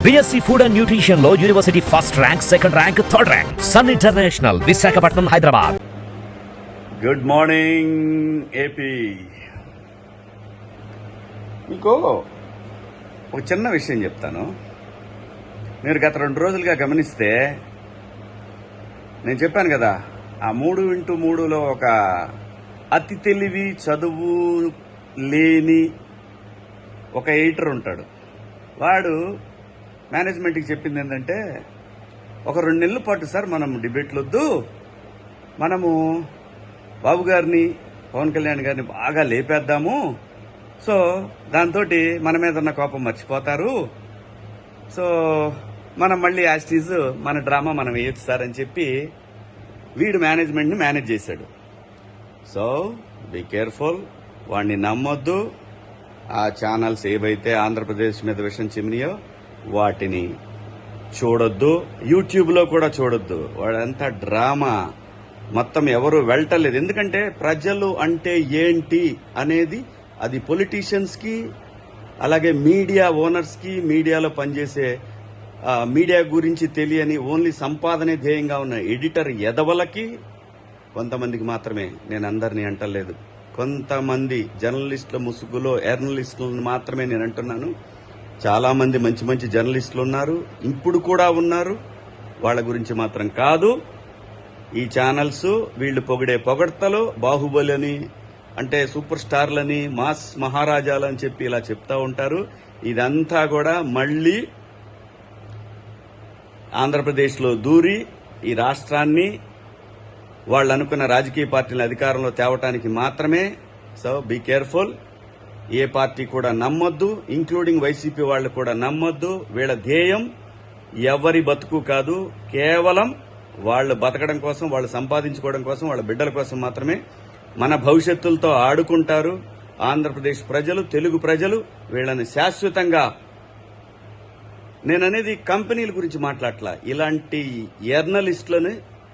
BSc Food and Nutrition లో university first rank, second rank, third rank. Sun International, Visakhapatnam, Hyderabad. Good morning AP. మీకు ఒక చిన్న విషయం చెప్తాను. మీరు గత 2 రోజులుగా గమనిస్తే నేను చెప్పాను కదా, ఆ 3x3లో ఒక అతి తెలివి, చదువు లేని ఒక ఎడిటర్ ఉంటాడు. వాడు మేనేజ్మెంట్కి చెప్పింది ఏంటంటే, ఒక 2 నెలల పాటు సార్ మనం డిబేట్లు వద్దు, మనము బాబు గారిని, పవన్ కళ్యాణ్ గారిని బాగా లేపేద్దాము, సో దాంతో మన మీద ఉన్న కోపం మర్చిపోతారు, సో మనం మళ్ళీ యాస్టీజ్ మన డ్రామా మనం వేయొచ్చు సార్ అని చెప్పి వీడు మేనేజ్మెంట్ని మేనేజ్ చేశాడు. సో బీ కేర్ఫుల్, వాడిని నమ్మొద్దు. ఆ ఛానల్స్ ఏవైతే ఆంధ్రప్రదేశ్ మీద విషయం చిమ్మినాయో వాటిని చూడొద్దు, యూట్యూబ్లో కూడా చూడొద్దు. వాడంతా డ్రామా, మొత్తం ఎవరు వెళ్ళటలేదు. ఎందుకంటే ప్రజలు అంటే ఏంటి అనేది అది పొలిటీషియన్స్కి, అలాగే మీడియా ఓనర్స్కి, మీడియాలో పనిచేసే మీడియా గురించి తెలియని ఓన్లీ సంపాదనే ధ్యేయంగా ఉన్న ఎడిటర్ ఎదవలకి కొంతమందికి మాత్రమే, నేను అందరినీ అంటలేదు, కొంతమంది జర్నలిస్టుల ముసుగులో ఎర్నలిస్టులను మాత్రమే నేను అంటున్నాను. చాలా మంది మంచి మంచి జర్నలిస్టులు ఉన్నారు, ఇప్పుడు కూడా ఉన్నారు, వాళ్ళ గురించి మాత్రం కాదు. ఈ ఛానల్స్ వీళ్ళు పొగిడే పొగడ్తలు, బాహుబలి అని అంటే సూపర్ స్టార్లని, మాస్ మహారాజాలని చెప్పి ఇలా చెప్తా ఉంటారు. ఇదంతా కూడా మళ్ళీ ఆంధ్రప్రదేశ్లో దూరి ఈ రాష్ట్రాన్ని వాళ్ళు అనుకున్న రాజకీయ పార్టీల అధికారంలో తేవటానికి మాత్రమే. So be careful. ఏ పార్టీ కూడా నమ్మొద్దు, ఇంక్లూడింగ్ వైసీపీ వాళ్ళు కూడా నమ్మొద్దు. వీళ్ళ ధ్యేయం ఎవరి బతుకు కాదు, కేవలం వాళ్ళు బతకడం కోసం, వాళ్ళు సంపాదించుకోవడం కోసం, వాళ్ళ బిడ్డల కోసం మాత్రమే. మన భవిష్యత్తులతో ఆడుకుంటారు. ఆంధ్రప్రదేశ్ ప్రజలు, తెలుగు ప్రజలు వీళ్ళని శాశ్వతంగా, నేననేది కంపెనీల గురించి మాట్లాడట్లా, ఇలాంటి జర్నలిస్టులను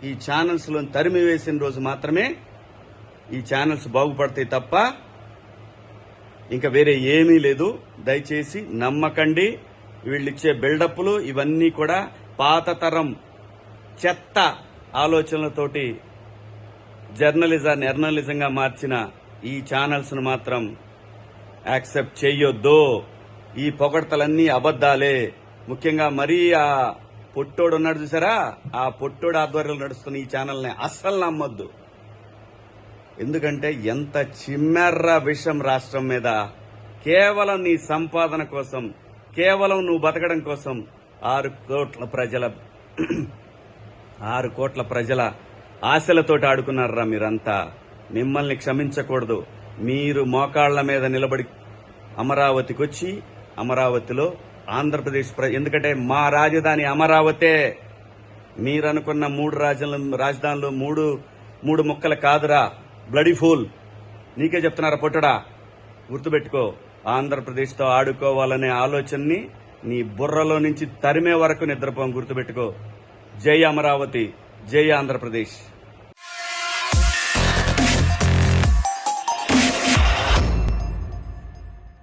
ఈ ఛానల్స్ లో తరిమి వేసిన రోజు మాత్రమే ఈ ఛానల్స్ బాగుపడతాయి తప్ప ఇంకా వేరే ఏమీ లేదు. దయచేసి నమ్మకండి. వీళ్ళిచ్చే బిల్డప్లు ఇవన్నీ కూడా పాత తరం చెత్త ఆలోచనలతోటి జర్నలిజాన్ని ఎర్నలిజంగా మార్చిన ఈ ఛానల్స్ ను మాత్రం యాక్సెప్ట్ చెయ్యొద్దు. ఈ పొగడ్తలన్నీ అబద్దాలే. ముఖ్యంగా మరీ ఆ పొట్టోడు ఉన్నాడు చూసారా, ఆ పొట్టోడు ఆధ్వర్యంలో నడుస్తున్న ఈ ఛానల్ని అస్సలు నమ్మొద్దు. ఎందుకంటే ఎంత చిమ్మెర్ర విషం రాష్ట్రం మీద, కేవలం నీ సంపాదన కోసం, కేవలం నువ్వు బతకడం కోసం 6 కోట్ల ప్రజల ఆశలతోటి ఆడుకున్నారా మీరంతా. మిమ్మల్ని క్షమించకూడదు. మీరు మోకాళ్ల మీద నిలబడి అమరావతికి వచ్చి, అమరావతిలో ఆంధ్రప్రదేశ్ ఎందుకంటే మా రాజధాని అమరావతే. మీరనుకున్న 3 రాజధానులు 3 ముక్కలు కాదురా, బ్లడీ ఫూల్. నీకే చెప్తున్నారా పొట్టడా, గుర్తుపెట్టుకో. ఆంధ్రప్రదేశ్తో ఆడుకోవాలనే ఆలోచనని నీ బుర్రలో నుంచి తరిమే వరకు నిద్రపోం, గుర్తుపెట్టుకో. జై అమరావతి, జై ఆంధ్రప్రదేశ్.